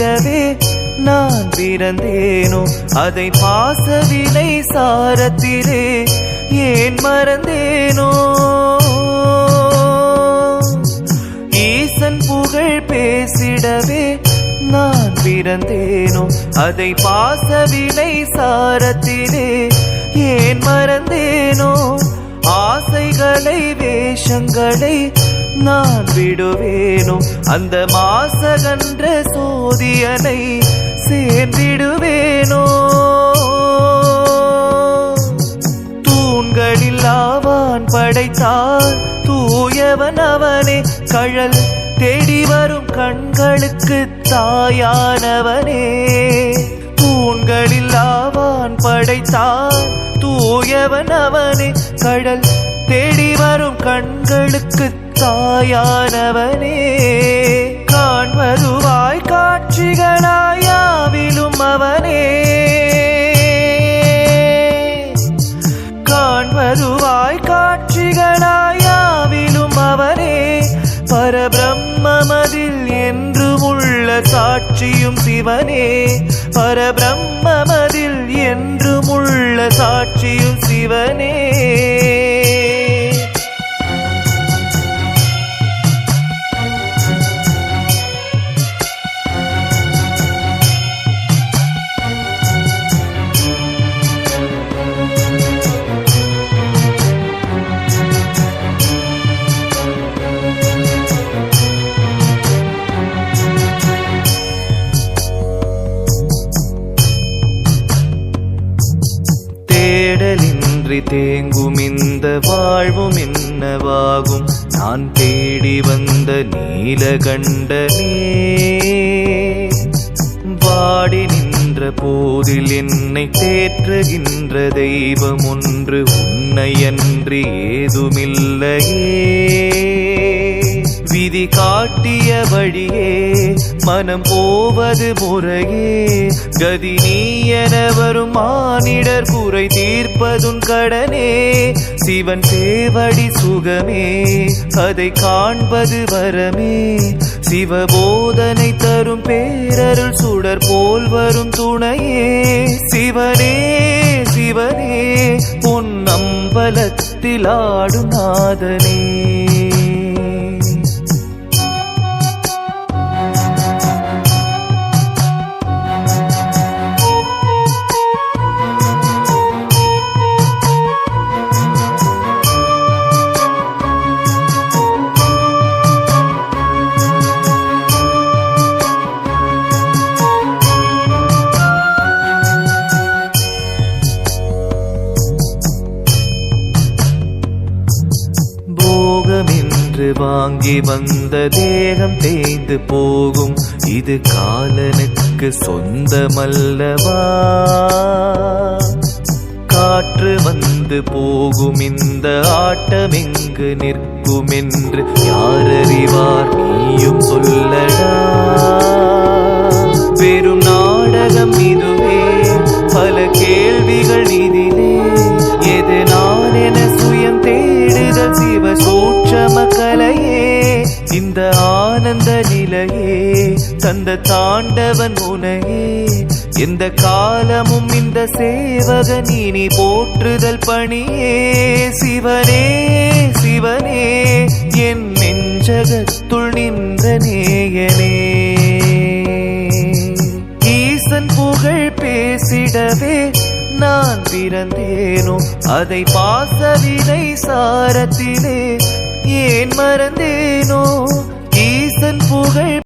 பேசிடவே நான் பிறந்தேனோ அதை பாசவினை சாரத்திலே ஏன் மறந்தேனோ ஈசன் புகழ் பேசிடவே நான் பிறந்தேனோ அதை பாசவினை சாரத்திலே ஏன் மறந்தேனோ ஆசைகளை வேஷங்களை நான் விடுவேனோ அந்த மாசகன்ற சோதியனை சேர்ந்திடுவேனோ தூண்களில் ஆவான் படைத்தார் தூயவன் அவனே கழல் தேடி வரும் கண்களுக்கு தாயானவனே தூண்களில் ஆவான் படைத்தார் தூயவன் அவனே கடல் தேடி வரும் கண்களுக்கு தாயானவனே காண்பதுவாய் காட்சிகளாயாவிலும் அவனே காண்பதுவாய் காட்சிகளாயாவிலும் அவனே பரபிரம்மமதில் என்றும் உள்ள சாட்சியும் சிவனே பரபிரம்மமதில் என்றும் உள்ள சாட்சியும் சிவனே தேடலின்றி தேங்கும் இந்த வாழ்வும் என்னவாகும் நான் தேடி வந்த நீலகண்டனே வாடி நின்ற போதில் என்னை தேற்றுகின்ற தெய்வம் ஒன்று உன்னையன்றி ஏதுமில்லையே விதி காட்டிய வழியே மனம் போவது முறையே கதி நீ என வரும் மானிடர் குறை தீர்ப்பதுன் கடனே சிவன் சேவடி சுகமே அதை காண்பது வரமே சிவபோதனை தரும் பேரருள் சுடர் போல் வரும் துணையே சிவனே சிவனே உன் அம்பலத்தில் ஆடும் நாதனே என்று வாங்கி வந்த தேகம் தேய்ந்து போகும் இது காலனுக்கு சொந்தமல்லவா காற்று வந்து போகும் இந்த ஆட்டம் எங்கு நிற்கும் என்று யார் அறிவார் நீயும் சொல்லடா வெறும் நாடகம் இதுவே பல கேள்விகள் இதிலே எது நான் என சுயம் தேடுதல் சிவ சூட்சம கலையே இந்த ஆனந்த நிலையே தந்த தாண்டவன் உனையே எந்த காலமும் இந்த சேவகன் இனி போற்றுதல் பணியே சிவனே சிவனே என் நெஞ்சகத்துள் நின்ற நேயனே ஈசன் புகழ் பேசிடவே நான் பிறந்தேனோ அதை பாசவினை சாரத்திலே ஏன் மறந்தேனோ ஈசன் புகழ்